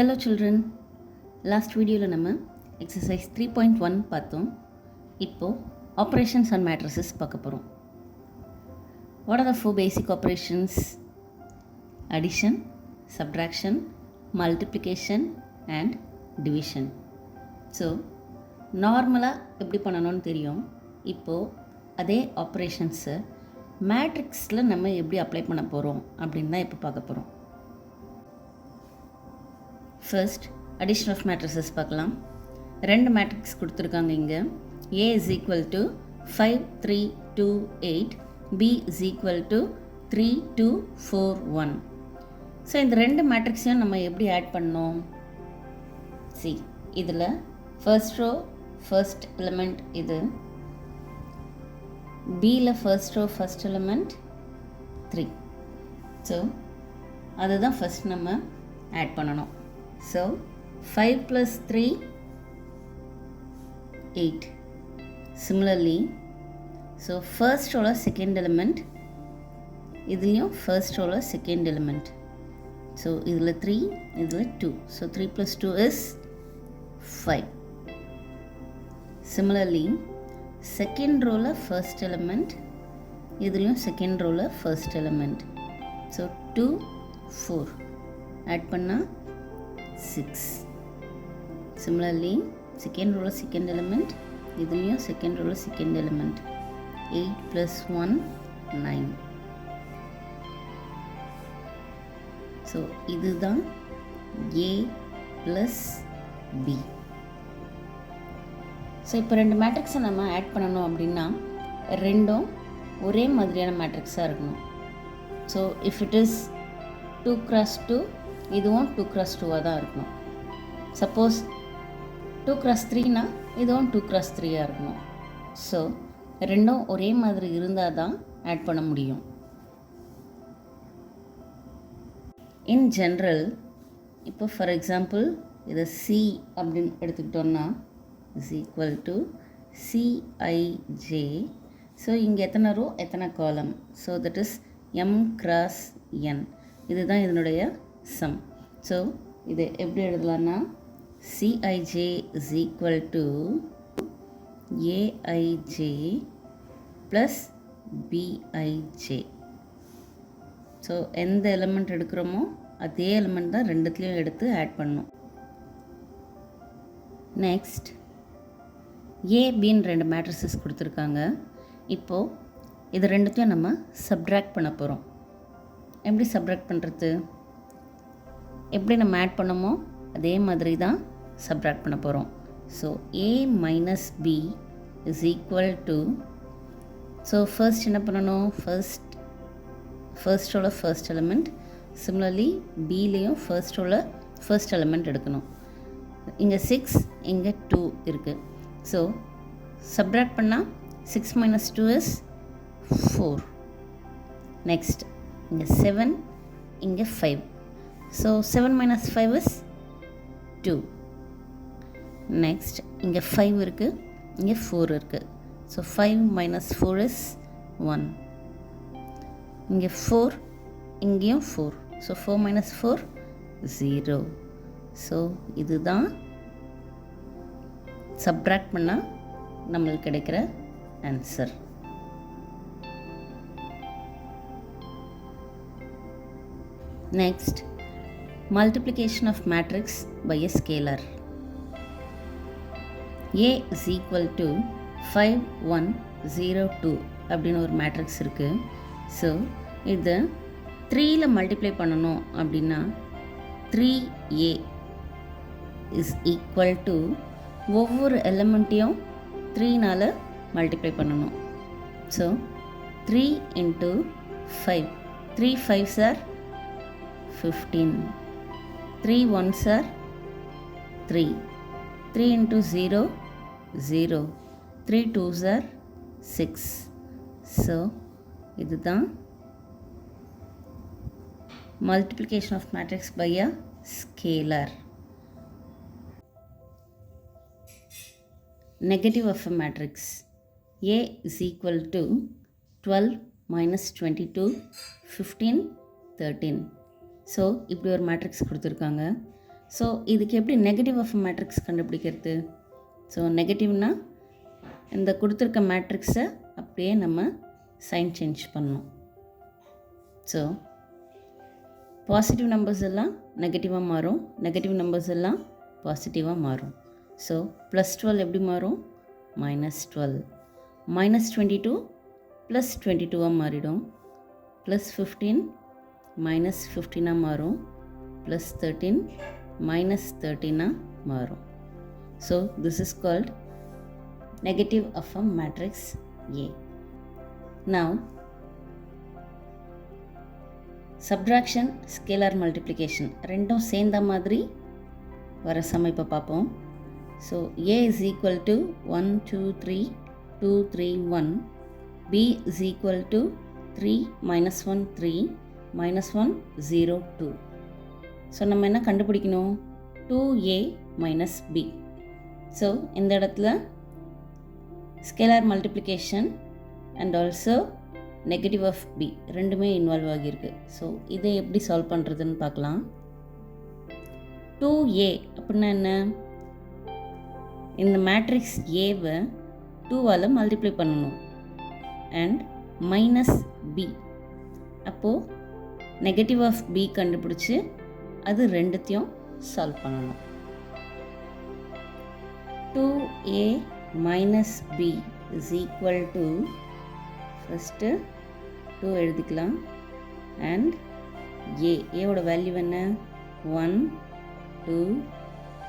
Hello children, last video நம்ம exercise 3.1 பார்த்தோம். இப்போ operations on matrices பார்க்க போகிறோம். What are the four basic operations? Addition, subtraction, multiplication and division. So நார்மலாக எப்படி பண்ணணும்னு தெரியும். இப்போது அதே ஆப்ரேஷன்ஸை மேட்ரிக்ஸில் நம்ம எப்படி அப்ளை பண்ண போகிறோம் அப்படின்னு தான் இப்போ பார்க்க போகிறோம். ஃபர்ஸ்ட் அடிஷன் ஆஃப் மேட்ரிசஸ் பார்க்கலாம். ரெண்டு மேட்ரிக்ஸ் கொடுத்துருக்காங்க இங்கே. A is equal to 5, 3, 2, 8. B is equal to 3, 2, 4, 1. So இந்த ரெண்டு மேட்ரிக்ஸையும் நம்ம எப்படி ஆட் பண்ணோம்? சி, இதில் ஃபர்ஸ்ட் ரோ ஃபர்ஸ்ட் எலிமெண்ட் இது, பியில் first row first element 3. So அதுதான் ஃபர்ஸ்ட் நம்ம ஆட் பண்ணணும். So 5 plus 3 8. Similarly, so first row second element, இதுலயும் first row second element. So இதுல 3, இதுல 2. So 3 plus 2 is 5. Similarly, second row first element, இதுலயும் second row first element. So 2, 4. Add பண்ணா 6. Similarly, second row second element, இதுலயும் second row second element. 8 plus 1 9. So இதுதான் A plus B. So இப்போ ரெண்டு மேட்ரிக்ஸை நம்ம ஆட் பண்ணணும் அப்படின்னா ரெண்டும் ஒரே மாதிரியான மேட்ரிக்ஸாக இருக்கணும். So if it is 2 cross 2, இதுவும் 2 cross 2 தான் இருக்கணும். சப்போஸ் 2 cross 3னா இதுவும் 2 cross 3 இருக்கணும். ஸோ ரெண்டும் ஒரே மாதிரி இருந்தால் தான் ஆட் பண்ண முடியும். இன் ஜென்ரல், இப்போ ஃபார் எக்ஸாம்பிள் இதை C அப்படின்னு எடுத்துக்கிட்டோன்னா is equal to Cij. So இங்கே எத்தனை ரோ எத்தனை காலம்? So that is M cross N. இதுதான் இதனுடைய சம். ஸோ இது எப்படி எழுதலான்னா Cij is equal to Aij plus Bij. So எந்த எலிமெண்ட் எடுக்கிறோமோ அதே எலிமெண்ட் தான் ரெண்டுத்துலேயும் எடுத்து ஆட் பண்ணணும். நெக்ஸ்ட் ஏபின்னு ரெண்டு மேட்ரிசஸ் கொடுத்துருக்காங்க. இப்போது இது ரெண்டுத்தையும் நம்ம சப்ட்ராக்ட் பண்ண போகிறோம். எப்படி சப்ட்ராக்ட் பண்ணுறது? எப்படி நம்ம ஆட் பண்ணமோ அதே மாதிரி தான் சப்ட்ராக்ட் பண்ண போகிறோம். So A minus B is equal to, so first என்ன பண்ணணும்? ஃபர்ஸ்ட் ரோல ஃபர்ஸ்ட் எலிமெண்ட். சிமிலர்லி பிலேயும் ஃபர்ஸ்ட் ரோல ஃபர்ஸ்ட் எலிமெண்ட் எடுக்கணும். இங்கே 6, இங்கே 2 இருக்குது. ஸோ சப்ட்ராக்ட் பண்ணால் 6 minus 2 is 4. நெக்ஸ்ட் இங்கே 7, இங்கே 5. So 7 minus 5 is 2. Next, இங்கே 5 இருக்குது, இங்கே 4 இருக்குது. So 5 minus 4 is 1. இங்கே 4, இங்கேயும் 4. So 4 minus 4 0. So இதுதான் சப்ட்ராக்ட் பண்ணால் நம்மளுக்கு கிடைக்கிற answer. Next, multiplication of matrix by a scalar. A is equal to 5, 1, 0, 2 அப்படின்னு ஒரு மேட்ரிக்ஸ் இருக்குது. ஸோ இது 3ல் மல்டிப்ளை பண்ணணும் அப்படின்னா 3A இஸ் ஈக்குவல் டு ஒவ்வொரு எலிமெண்ட்டையும் 3னால் மல்டிப்ளை பண்ணணும். So 3 into 5, 3 5s are 15. 3 1s are 3. 3 into 0 0. 3 2s are 6. So இதுதான் multiplication of matrix by a scalar. Negative of a matrix. A is equal to 12 minus 22, 15, 13. So இப்படி ஒரு matrix கொடுத்துருக்காங்க. So இதுக்கு எப்படி negative of matrix கண்டுபிடிக்கிறது? So நெகட்டிவ்னால் இந்த கொடுத்துருக்க மேட்ரிக்ஸை அப்படியே நம்ம சைன் சேஞ்ச் பண்ணணும். ஸோ பாசிட்டிவ் நம்பர்ஸ் எல்லாம் நெகட்டிவாக மாறும், நெகட்டிவ் நம்பர்ஸ் எல்லாம் பாசிட்டிவாக மாறும். ஸோ +12 எப்படி மாறும்? -12. -22 +22 மாறிடும். +15 -15 மாறும். +13 -13 மாறும். So this is called negative of a matrix A. Now subtraction, scalar multiplication ரெண்டும் சேர்ந்த மாதிரி வர சம் இப்போ பார்ப்போம். So A is equal to 1 2 3 2 3 1, B is equal to 3 -1 3 -1 0 2. So நம்ம என்ன கண்டுபிடிக்கணும்? 2A minus B. ஸோ இந்த இடத்துல scalar multiplication and also negative of B ரெண்டுமே இன்வால்வ் ஆகியிருக்கு. ஸோ இதை எப்படி சால்வ் பண்ணுறதுன்னு பார்க்கலாம். 2A அப்படின்னா என்ன? இந்த மேட்ரிக்ஸ் ஏவை 2ஆல் மல்டிப்ளை பண்ணணும் அண்ட் -B. அப்போது நெகட்டிவ் ஆஃப் பி கண்டுபிடிச்சி அது ரெண்டுத்தையும் சால்வ் பண்ணணும். 2A minus B is equal to, first 2 எழுதிக்கலாம் அண்ட் ஏவோட வேல்யூ என்ன? 1 2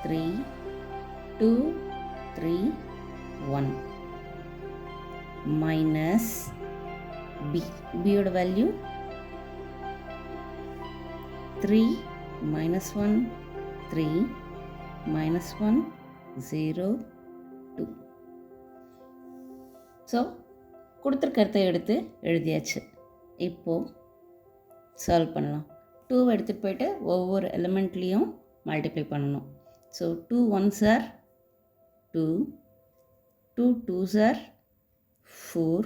3 2 3 1 மைனஸ் பியோட வேல்யூ 3 -1 3 -1 0 2. ஸோ கொடுத்துருக்கறத எடுத்து எழுதியாச்சு. இப்போது சால்வ் பண்ணலாம். 2 எடுத்துகிட்டு போய்ட்டு ஒவ்வொரு எலிமெண்ட்லேயும் மல்டிப்ளை பண்ணணும். So 2 1s are 2, 2 2s are 4,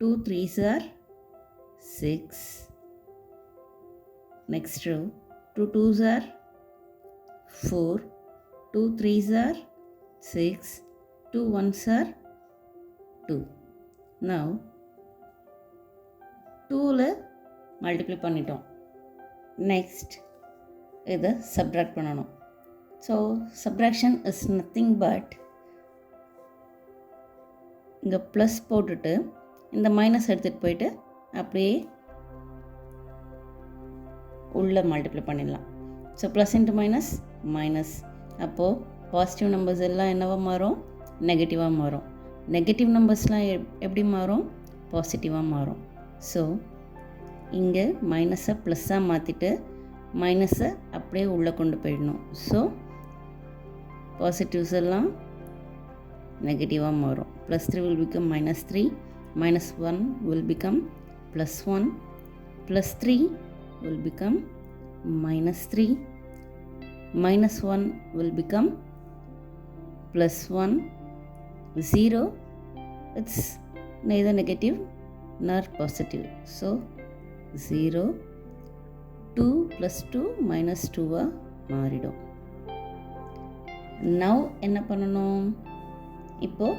2 3s are 6. Next row 2 2s are 4, 2 3s are 6, 2 1s are 2. Now 2ல multiply பண்ணிட்டோம். நெக்ஸ்ட் இதை சப்ட்ராக்ட் பண்ணணும். So subtraction is nothing but இங்கே ப்ளஸ் போட்டுட்டு இந்த மைனஸ் எடுத்துகிட்டு போயிட்டு அப்படியே உள்ளே மல்டிப்ளை பண்ணிடலாம். So plus into minus minus. அப்போது பாசிட்டிவ் நம்பர்ஸ் எல்லாம் என்னவாக மாறும்? நெகட்டிவாக மாறும். நெகட்டிவ் நம்பர்ஸ்லாம் எப்படி மாறும்? பாசிட்டிவாக மாறும். ஸோ இங்கே மைனஸை ப்ளஸ்ஸாக மாற்றிட்டு மைனஸை அப்படியே உள்ளே கொண்டு போயிடணும். ஸோ பாசிட்டிவ்ஸ் எல்லாம் நெகட்டிவாக மாறும். +3 will become -3, -1 will become +1, +3 will become -3, -1 will become +1, 0 it's neither negative nor positive. So 0, 2 + 2 -2 மாறிடும். Now என்ன பண்ணணும்? இப்போது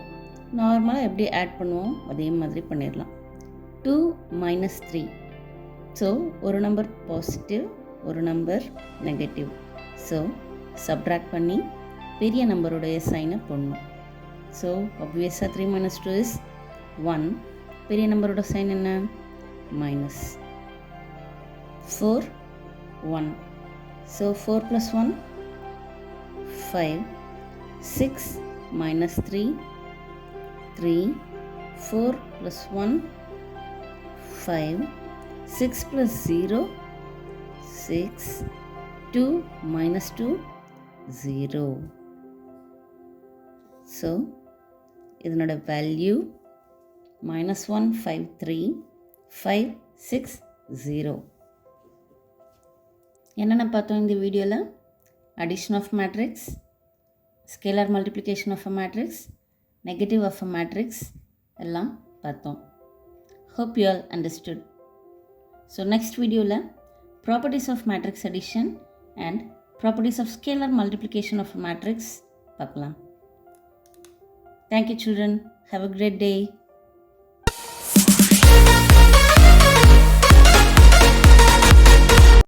நார்மலாக எப்படி ஆட் பண்ணுவோம் அதே மாதிரி பண்ணிடலாம். 2 - 3. ஸோ ஒரு நம்பர் பாசிட்டிவ், ஒரு நம்பர் நெகட்டிவ். ஸோ சப்ட்ராக்ட் பண்ணி பெரிய நம்பருடைய சைனை போடணும். So obviously 3 - 2 is 1. பெரிய நம்பரோட சைன் என்ன? -. 4 1. ஸோ 4 + 1 5. 6 - 3 3. 4 + 1 5. 6 + 0 6. 2 - 2 0. ஸோ இதனோட வேல்யூ -153 5 6 0. என்னென்ன பார்த்தோம் இந்த வீடியோவில்? Addition of matrix, scalar multiplication of a matrix, negative of a matrix எல்லாம் பார்த்தோம். Hope you all understood. So next வீடியோவில் properties of matrix addition and properties of scalar multiplication of matrix பார்க்கலாம். Thank you children. Have a great day.